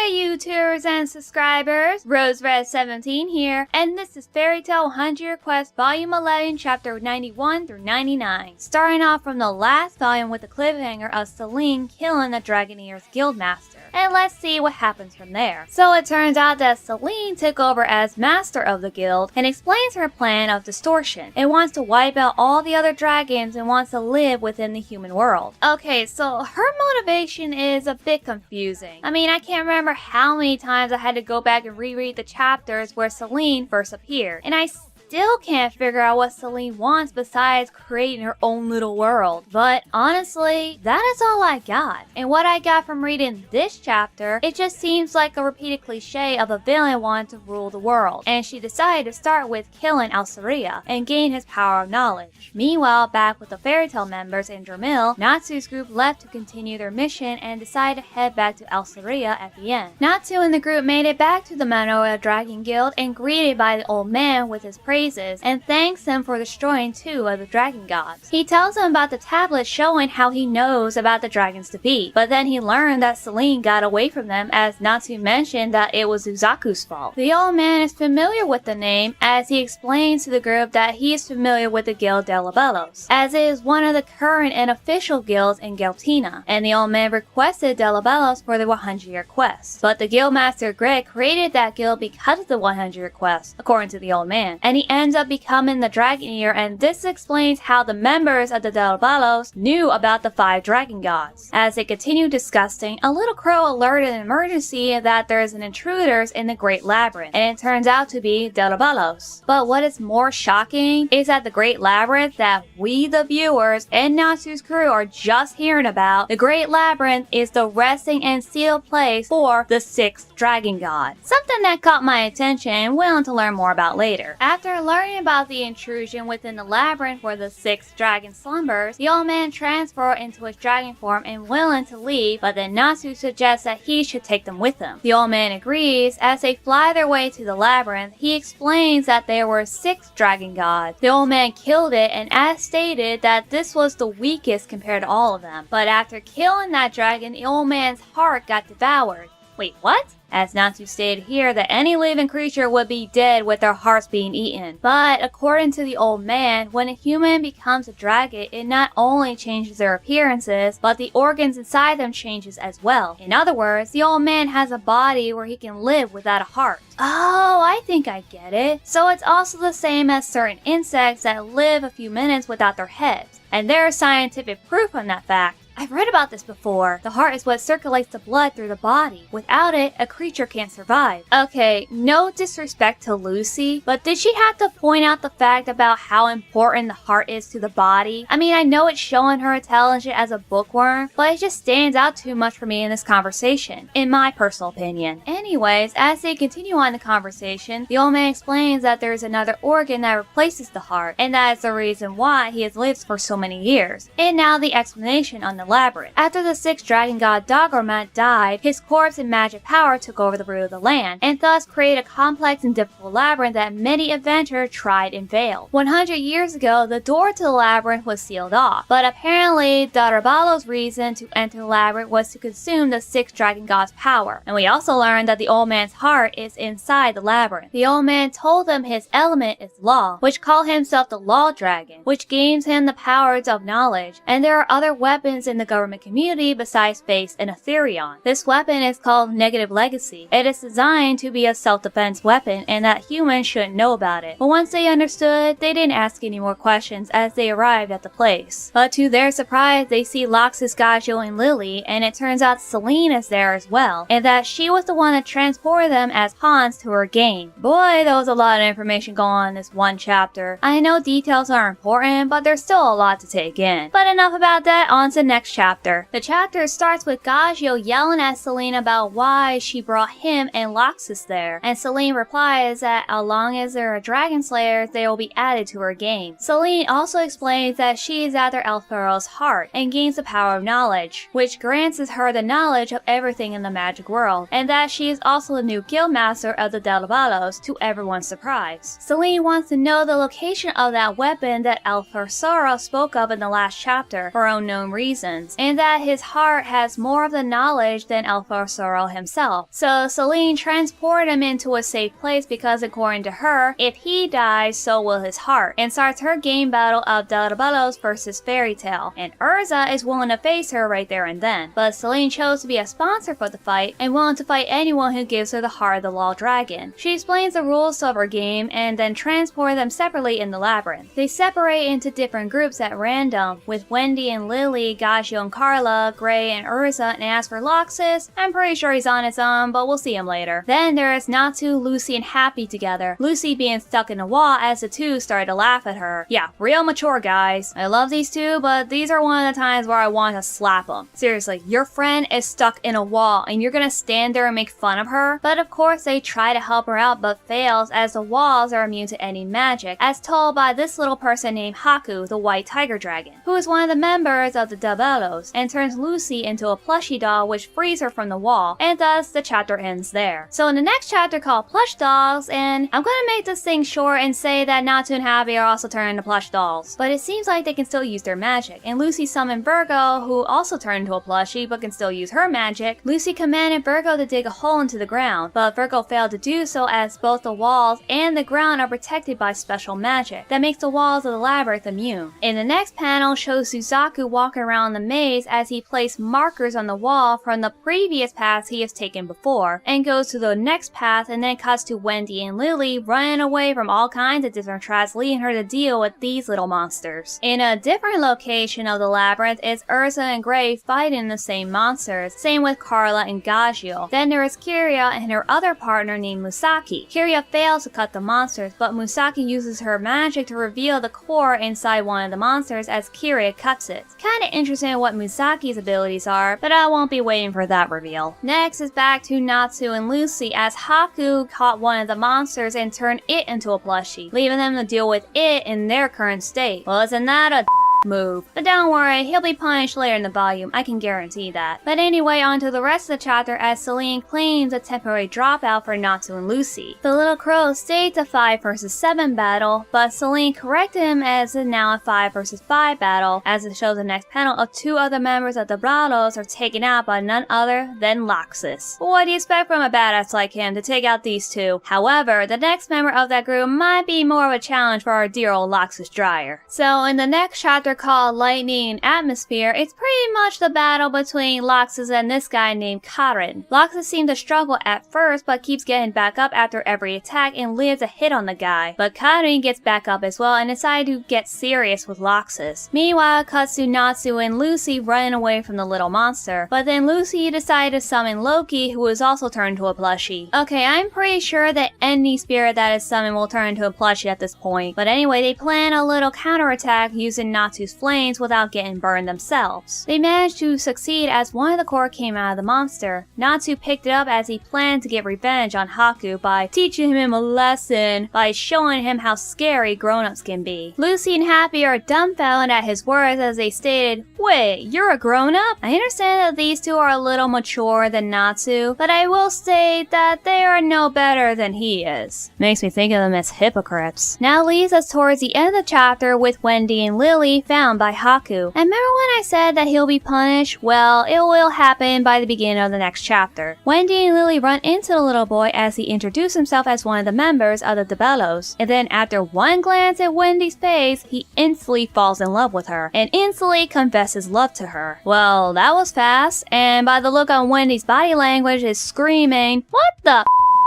Hey YouTubers and subscribers, RoseRed17 here, and this is Fairy Tail 100 YQ Volume 11, Chapter 91 through 99. Starting off from the last volume with the cliffhanger of Celine killing the Dragoneer's Guildmaster. And let's see what happens from there. So it turns out that Celine took over as master of the guild and explains her plan of distortion. It wants to wipe out all the other dragons and wants to live within the human world. Okay, so her motivation is a bit confusing. I mean, I can't remember how many times I had to go back and reread the chapters where Celine first appeared, and I still can't figure out what Celine wants besides creating her own little world. But honestly, that is all I got. And what I got from reading this chapter, it just seems like a repeated cliche of a villain wanting to rule the world. And she decided to start with killing Alceria and gain his power of knowledge. Meanwhile, back with the Fairy Tail members in Dramil, Natsu's group left to continue their mission and decided to head back to Alceria at the end. Natsu and the group made it back to the Manoa Dragon Guild and greeted by the old man with his praise and thanks him for destroying 2 of the dragon gods. He tells him about the tablet showing how he knows about the dragon's defeat, but then he learned that Celine got away from them as Natsu mentioned that it was Uzaku's fault. The old man is familiar with the name as he explains to the group that he is familiar with the guild de Libellos, as it is one of the current and official guilds in Geltina, and the old man requested de Libellos for the 100-year quest. But the guildmaster Greg created that guild because of the 100-year quest, according to the old man, and he ends up becoming the Dragoneer, and this explains how the members of the de Libellos knew about the 5 dragon gods. As they continue discussing, a little crow alerted an emergency that there is an intruders in the Great Labyrinth, and it turns out to be de Libellos. But what is more shocking is that the Great Labyrinth that we the viewers and Natsu's crew are just hearing about, the Great Labyrinth is the resting and sealed place for the 6th dragon god. Something that caught my attention and willing to learn more about later. After learning about the intrusion within the labyrinth where the 6th dragon slumbers, the old man transforms into his dragon form and willing to leave, but then Natsu suggests that he should take them with him. The old man agrees. As they fly their way to the labyrinth, he explains that there were 6 dragon gods. The old man killed it, and as stated that this was the weakest compared to all of them. But after killing that dragon, the old man's heart got devoured. Wait, what? As Natsu stated here that any living creature would be dead with their hearts being eaten. But according to the old man, when a human becomes a dragon, it not only changes their appearances, but the organs inside them changes as well. In other words, the old man has a body where he can live without a heart. Oh, I think I get it. So it's also the same as certain insects that live a few minutes without their heads. And there is scientific proof on that fact. I've read about this before. The heart is what circulates the blood through the body. Without it, a creature can't survive. Okay, no disrespect to Lucy, but did she have to point out the fact about how important the heart is to the body? I mean, I know it's showing her intelligence as a bookworm, but it just stands out too much for me in this conversation, in my personal opinion. Anyways, as they continue on the conversation, the old man explains that there is another organ that replaces the heart, and that is the reason why he has lived for so many years. And now the explanation on the labyrinth. After the 6th dragon god Dogormat died, his corpse and magic power took over the root of the land, and thus created a complex and difficult labyrinth that many adventurers tried and failed. 100 years ago, the door to the labyrinth was sealed off, but apparently Darabalo's reason to enter the labyrinth was to consume the 6th dragon god's power. And we also learned that the old man's heart is inside the labyrinth. The old man told them his element is law, which called himself the Law Dragon, which gains him the powers of knowledge, and there are other weapons in the government community besides Face and Aetherion. This weapon is called Negative Legacy. It is designed to be a self-defense weapon and that humans shouldn't know about it. But once they understood, they didn't ask any more questions as they arrived at the place. But to their surprise, they see Loxus, Gajo, and Lily, and it turns out Celine is there as well, and that she was the one that transported them as pawns to her game. Boy, there was a lot of information going on in this one chapter. I know details are important, but there's still a lot to take in. But enough about that, on to the next chapter. The chapter starts with Gajo yelling at Celine about why she brought him and Loxus there, and Celine replies that as long as there are dragon slayers, they will be added to her game. Celine also explains that she is after Alfero's heart and gains the power of knowledge, which grants her the knowledge of everything in the magic world, and that she is also the new guildmaster of the Diabolos, to everyone's surprise. Celine wants to know the location of that weapon that Alforsoro spoke of in the last chapter for unknown reasons, and that his heart has more of the knowledge than Alforsoro himself. So Celine transported him into a safe place because, according to her, if he dies, so will his heart, and starts her game battle of Diabolos versus Fairy Tail, and Urza is willing to face her right there and then. But Celine chose to be a sponsor for the fight and willing to fight anyone who gives her the heart of the Law Dragon. She explains the rules of her game and then transports them separately in the labyrinth. They separate into different groups at random, with Wendy and Lily, Gagio and Carla, Gray and Urza, and as for Loxus, I'm pretty sure he's on his own, but we'll see him later. Then there is Natsu, Lucy, and Happy together, Lucy being stuck in a wall as the two started to laugh at her. Yeah, real mature guys. I love these two, but these are one of the times where I want to slap them. Seriously, your friend is stuck in a wall and you're gonna stand there and make fun of her? But of course they try to help her out but fails, as the walls are immune to any magic, as told by this little person named Haku, the white tiger dragon, who is one of the members of the Diabolos, and turns Lucy into a plushie doll which frees her from the wall, and thus the chapter ends there. So in the next chapter called Plush Dolls, and I'm gonna make this thing short and say that Natsu and Happy are also turned into plush dolls, but it seems like they can still use their magic, and Lucy summoned Virgo, who also turned into a plushie but can still use her magic. Lucy commanded Virgo to dig a hole into the ground, but Virgo failed to do so as both the walls and the ground are protected by special magic that makes the walls of the labyrinth immune. In the next panel shows Suzaku walking around the maze as he placed markers on the wall from the previous paths he has taken before, and goes to the next path and then cuts to Wendy and Lily running away from all kinds of different traps, leading her to deal with these little monsters. In a different location of the labyrinth is Urza and Gray fighting the same monsters, same with Carla and Gagio. Then there is Kiria and her other partner named Musaki. Kiria fails to cut the monsters, but Musaki uses her magic to reveal the core inside one of the monsters as Kiria cuts it. It's kinda interesting what Musaki's abilities are, but I won't be waiting for that reveal. Next is back to Natsu and Lucy as Haku caught one of the monsters and turned it into a plushie, leaving them to deal with it in their current state. Well, isn't that a move? But don't worry, he'll be punished later in the volume, I can guarantee that. But anyway, on to the rest of the chapter as Celine claims a temporary dropout for Natsu and Lucy. The little crow stayed the 5 vs 7 battle, but Celine corrected him as it's now a 5 vs 5 battle, as it shows the next panel of 2 other members of the Bravos are taken out by none other than Loxus. What do you expect from a badass like him to take out these two? However, the next member of that group might be more of a challenge for our dear old Loxus Dryer. So in the next chapter called Lightning and Atmosphere, it's pretty much the battle between Loxus and this guy named Karin. Loxus seemed to struggle at first, but keeps getting back up after every attack and lives a hit on the guy. But Karin gets back up as well and decided to get serious with Loxus. Meanwhile, cuts to Natsu and Lucy running away from the little monster. But then Lucy decided to summon Loki, who was also turned to a plushie. Okay, I'm pretty sure that any spirit that is summoned will turn into a plushie at this point. But anyway, they plan a little counterattack using Natsu's flames without getting burned themselves. They managed to succeed as one of the core came out of the monster. Natsu picked it up as he planned to get revenge on Haku by teaching him a lesson by showing him how scary grown-ups can be. Lucy and Happy are dumbfounded at his words as they stated, "Wait, you're a grown-up?" I understand that these two are a little mature than Natsu, but I will state that they are no better than he is. Makes me think of them as hypocrites. Now leads us towards the end of the chapter with Wendy and Lily found by Haku. And remember when I said that he'll be punished? Well, it will happen by the beginning of the next chapter. Wendy and Lily run into the little boy as he introduced himself as one of the members of the Diabolos. And then after one glance at Wendy's face, he instantly falls in love with her and instantly confesses love to her. Well, that was fast, and by the look on Wendy's body language is screaming, "What the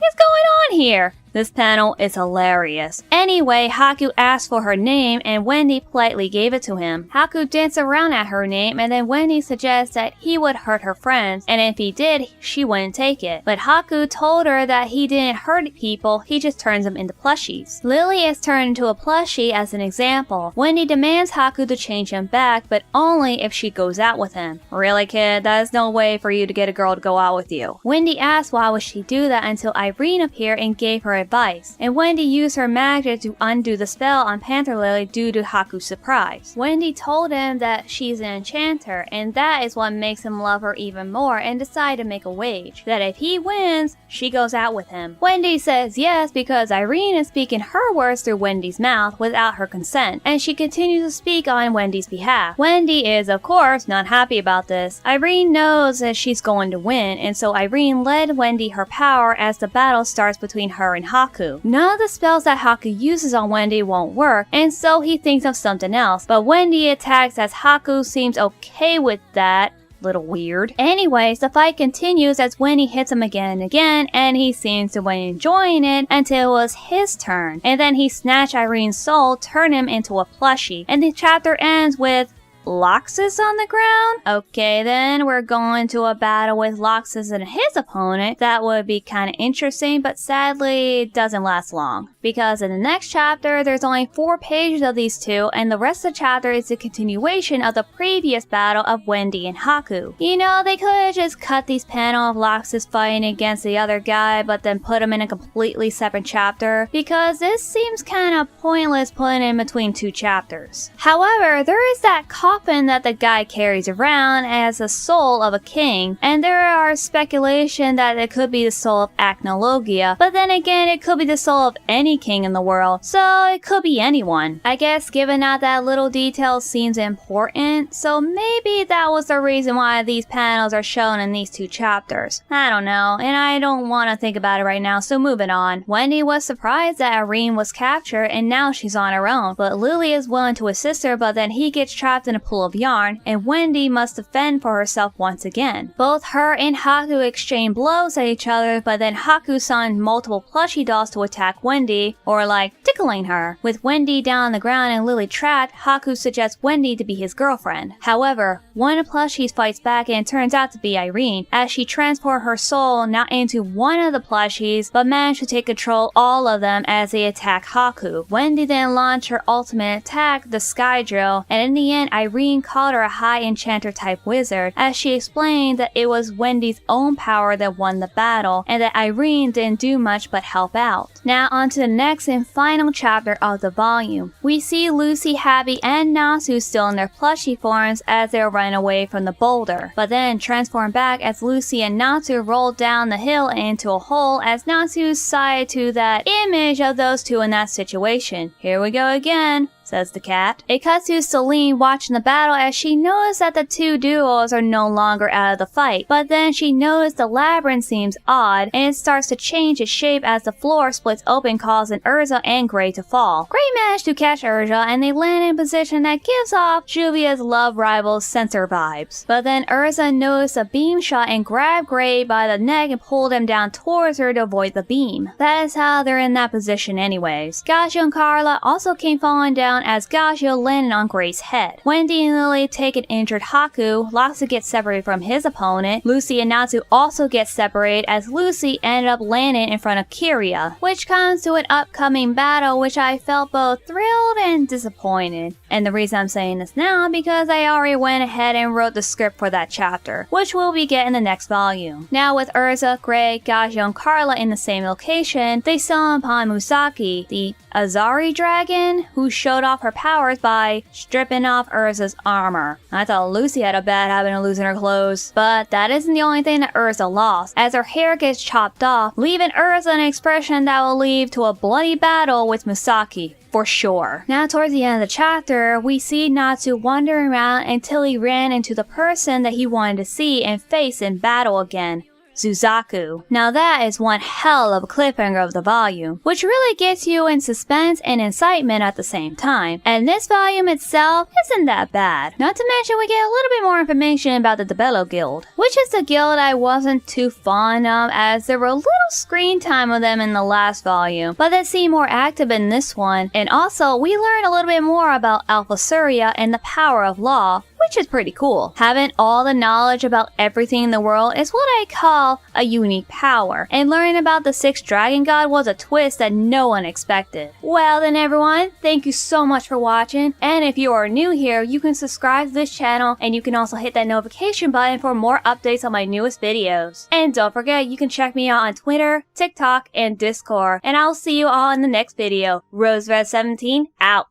is going on here?" This panel is hilarious. Anyway, Haku asked for her name and Wendy politely gave it to him. Haku danced around at her name and then Wendy suggests that he would hurt her friends, and if he did, she wouldn't take it. But Haku told her that he didn't hurt people, he just turns them into plushies. Lily is turned into a plushie as an example. Wendy demands Haku to change him back, but only if she goes out with him. Really, kid? That is no way for you to get a girl to go out with you. Wendy asked why would she do that until Irene appeared and gave her advice, and Wendy used her magic to undo the spell on Panther Lily due to Haku's surprise. Wendy told him that she's an enchanter, and that is what makes him love her even more and decide to make a wage. That if he wins, she goes out with him. Wendy says yes because Irene is speaking her words through Wendy's mouth without her consent, and she continues to speak on Wendy's behalf. Wendy is, of course, not happy about this. Irene knows that she's going to win, and so Irene led Wendy her power as the battle starts between her and Haku. None of the spells that Haku uses on Wendy won't work, and so he thinks of something else, but Wendy attacks as Haku seems okay with that. Little weird. Anyways, the fight continues as Wendy hits him again and again, and he seems to be enjoying it until it was his turn. And then he snatched Irene's soul, turned him into a plushie, and the chapter ends with Loxus on the ground? Okay then, we're going to a battle with Loxus and his opponent. That would be kind of interesting, but sadly it doesn't last long. Because in the next chapter, there's only 4 pages of these two, and the rest of the chapter is a continuation of the previous battle of Wendy and Haku. You know, they could have just cut these panels of Loxus fighting against the other guy, but then put them in a completely separate chapter, because this seems kind of pointless putting in between 2 chapters. However, there is that coffin that the guy carries around as the soul of a king, and there are speculation that it could be the soul of Acnologia, but then again it could be the soul of any king in the world, so it could be anyone. I guess given that little detail seems important, so maybe that was the reason why these panels are shown in these 2 chapters. I don't know, and I don't want to think about it right now, so moving on. Wendy was surprised that Irene was captured and now she's on her own, but Lily is willing to assist her, but then he gets trapped in a pool of yarn, and Wendy must defend for herself once again. Both her and Haku exchange blows at each other, but then Haku summoned multiple plushie dolls to attack Wendy, or like tickling her. With Wendy down on the ground and Lily trapped, Haku suggests Wendy to be his girlfriend. However, one of the plushies fights back and it turns out to be Irene, as she transports her soul not into one of the plushies, but managed to take control all of them as they attack Haku. Wendy then launched her ultimate attack, the Sky Drill, and in the end Irene called her a high enchanter type wizard, as she explained that it was Wendy's own power that won the battle, and that Irene didn't do much but help out. Now on to the next and final chapter of the volume. We see Lucy, Happy, and Natsu still in their plushie forms as they run away from the boulder, but then transform back as Lucy and Natsu roll down the hill into a hole as Natsu sighed to that image of those two in that situation. Here we go again, says the cat. It cuts to Celine watching the battle as she noticed that the 2 duos are no longer out of the fight, but then she noticed the labyrinth seems odd and it starts to change its shape as the floor splits open, causing Urza and Gray to fall. Gray managed to catch Urza and they land in a position that gives off Juvia's love rival's censor vibes. But then Urza noticed a beam shot and grabbed Gray by the neck and pulled him down towards her to avoid the beam. That is how they're in that position anyways. Gashio and Carla also came falling down as Gashio landed on Gray's head. Wendy and Lily take an injured Haku, Loxus gets separated from his opponent, Lucy and Natsu also get separated as Lucy ended up landing in front of Kiria, which comes to an upcoming battle which I felt both thrilled and disappointed. And the reason I'm saying this now because I already went ahead and wrote the script for that chapter, which we'll be getting in the next volume. Now with Urza, Gray, Gashio, and Carla in the same location, they stumble upon Musaki, the Azari dragon, who showed off her powers by stripping off Urza's armor. I thought Lucy had a bad habit of losing her clothes, but that isn't the only thing that Urza lost, as her hair gets chopped off, leaving Urza an expression that will lead to a bloody battle with Musaki. For sure. Now towards the end of the chapter, we see Natsu wandering around until he ran into the person that he wanted to see and face in battle again, Suzaku. Now that is one hell of a cliffhanger of the volume, which really gets you in suspense and excitement at the same time. And this volume itself isn't that bad. Not to mention we get a little bit more information about the Debello Guild, which is a guild I wasn't too fond of as there were little screen time of them in the last volume, but they seem more active in this one. And also we learn a little bit more about Alpha Surya and the power of law, which is pretty cool. Having all the knowledge about everything in the world is what I call a unique power, and learning about the 6th dragon god was a twist that no one expected. Well then everyone, thank you so much for watching, and if you are new here, you can subscribe to this channel, and you can also hit that notification button for more updates on my newest videos. And don't forget, you can check me out on Twitter, TikTok, and Discord, and I'll see you all in the next video. RoseRed17 out.